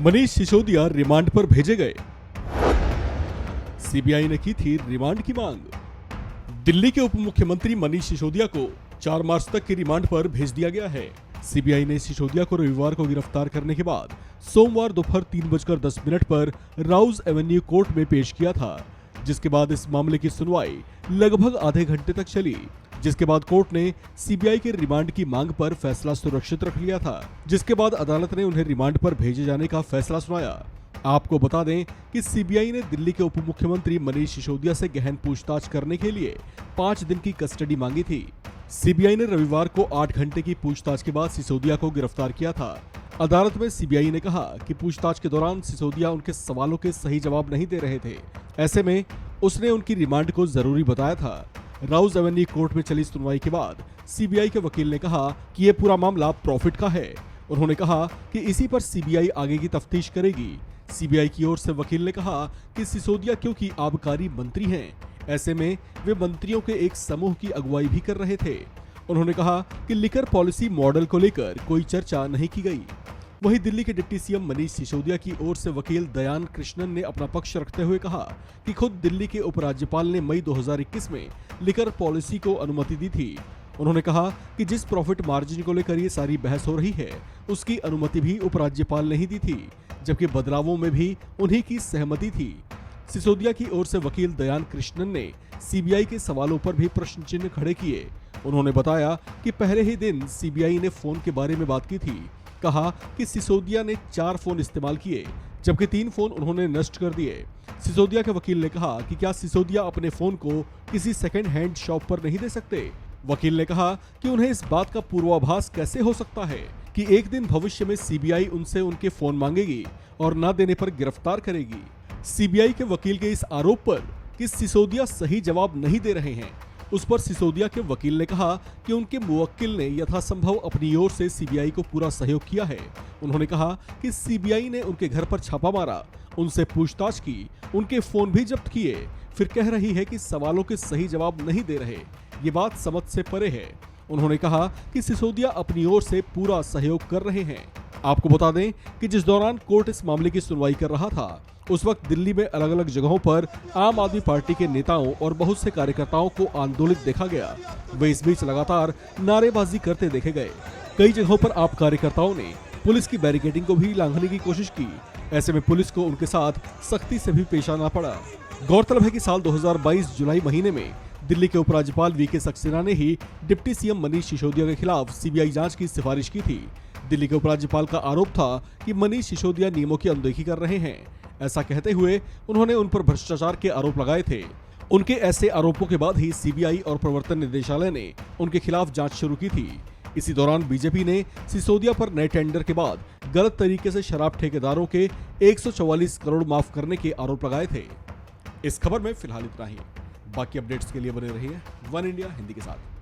Manish Sisodia remand पर भेजे गए। सीबीआई ने की थी रिमांड की मांग। दिल्ली के उप मुख्यमंत्री मनीष सिसोदिया को 4 मार्च तक के रिमांड पर भेज दिया गया है। सीबीआई ने सिसोदिया को रविवार को गिरफ्तार करने के बाद सोमवार दोपहर 3:10 पर राउज एवेन्यू कोर्ट में पेश किया था, जिसके बाद इस मामले की सुनवाई लगभग आधे घंटे तक चली, जिसके बाद कोर्ट ने सीबीआई के रिमांड की मांग पर फैसला सुरक्षित रख लिया था, जिसके बाद अदालत ने उन्हें रिमांड पर भेजे जाने का फैसला सुनाया। आपको बता दें कि सीबीआई ने दिल्ली के उप मुख्यमंत्री मनीष सिसोदिया से गहन पूछताछ करने के लिए 5 दिन की कस्टडी मांगी थी। सीबीआई ने रविवार को 8 घंटे की पूछताछ के बाद सिसोदिया को गिरफ्तार किया था। अदालत में सीबीआई ने कहा कि पूछताछ के दौरान सिसोदिया उनके सवालों के सही जवाब नहीं दे रहे थे। ऐसे में उसने उनकी रिमांड को जरूरी बताया था। राउज एवेन्यू कोर्ट में चली सुनवाई के बाद सीबीआई के वकील ने कहा कि यह पूरा मामला प्रॉफिट का है। उन्होंने कहा कि इसी पर सीबीआई आगे की तफ्तीश करेगी। सीबीआई की ओर से वकील ने कहा कि सिसोदिया क्योंकि आबकारी मंत्री हैं, ऐसे में वे मंत्रियों के एक समूह की अगुवाई भी कर रहे थे। उन्होंने कहा कि लिकर पॉलिसी मॉडल को लेकर कोई चर्चा नहीं की गई। वहीं दिल्ली के डिप्टी सीएम मनीष सिसोदिया की ओर से वकील दयान कृष्णन ने अपना पक्ष रखते हुए कहा कि खुद दिल्ली के उपराज्यपाल ने मई 2021 में लिकर पॉलिसी को अनुमति दी थी। उन्होंने कहा कि जिस प्रॉफिट मार्जिन को लेकर ये सारी बहस हो रही है, उसकी अनुमति भी उपराज्यपाल ने ही दी थी, जबकि बदलावों में भी उन्हीं की सहमति थी। सिसोदिया की ओर से वकील दयान कृष्णन ने सीबीआई के सवालों पर भी प्रश्न चिन्ह खड़े किए। उन्होंने बताया कि पहले ही दिन सीबीआई ने फोन के बारे में बात की थी। कहा कि सिसोदिया ने 4 फोन इस्तेमाल किए, जबकि 3 फोन उन्होंने नष्ट कर दिए। सिसोदिया के वकील ने कहा कि क्या सिसोदिया अपने फोन को किसी सेकंड हैंड शॉप पर नहीं दे सकते। वकील ने कहा कि उन्हें इस बात का पूर्वाभास कैसे हो सकता है कि एक दिन भविष्य में सीबीआई उनसे उनके फोन मांगेगी और न देने पर गिरफ्तार करेगी। सीबीआई के वकील के इस आरोप पर कि सिसोदिया सही जवाब नहीं दे रहे हैं, उस पर सिसोदिया के वकील ने कहा कि उनके मुवक्किल ने यथासंभव अपनी ओर से सीबीआई को पूरा सहयोग किया है। उन्होंने कहा कि सीबीआई ने उनके घर पर छापा मारा, उनसे पूछताछ की, उनके फोन भी जब्त किए, फिर कह रही है कि सवालों के सही जवाब नहीं दे रहे। ये बात समझ से परे है। उन्होंने कहा कि सिसोदिया अपनी ओर से पूरा सहयोग कर रहे हैं। आपको बता दें कि जिस दौरान कोर्ट इस मामले की सुनवाई कर रहा था, उस वक्त दिल्ली में अलग अलग जगहों पर आम आदमी पार्टी के नेताओं और बहुत से कार्यकर्ताओं को आंदोलित देखा गया। वे इस बीच लगातार नारेबाजी करते देखे गए। कई जगहों पर आप कार्यकर्ताओं ने पुलिस की बैरिकेडिंग को भी लांघने की कोशिश की। ऐसे में पुलिस को उनके साथ सख्ती से भी पेश आना पड़ा। गौरतलब है कि साल 2022 जुलाई महीने में दिल्ली के उपराज्यपाल वीके सक्सेना ने ही डिप्टी सीएम मनीष सिसोदिया के खिलाफ सीबीआई जांच की सिफारिश की थी। दिल्ली के उपराज्यपाल का आरोप था कि मनीष सिसोदिया नियमों की अनदेखी कर रहे हैं। ऐसा कहते हुए उन्होंने उन पर भ्रष्टाचार के आरोप लगाए थे। उनके ऐसे आरोपों के बाद ही सीबीआई और प्रवर्तन निदेशालय ने उनके खिलाफ जांच शुरू की थी। इसी दौरान बीजेपी ने सिसोदिया पर नए टेंडर के बाद गलत तरीके से शराब ठेकेदारों के 144 करोड़ माफ करने के आरोप लगाए थे। इस खबर में फिलहाल इतना ही। बाकी अपडेट्स के लिए बने रहिए वन इंडिया हिंदी के साथ।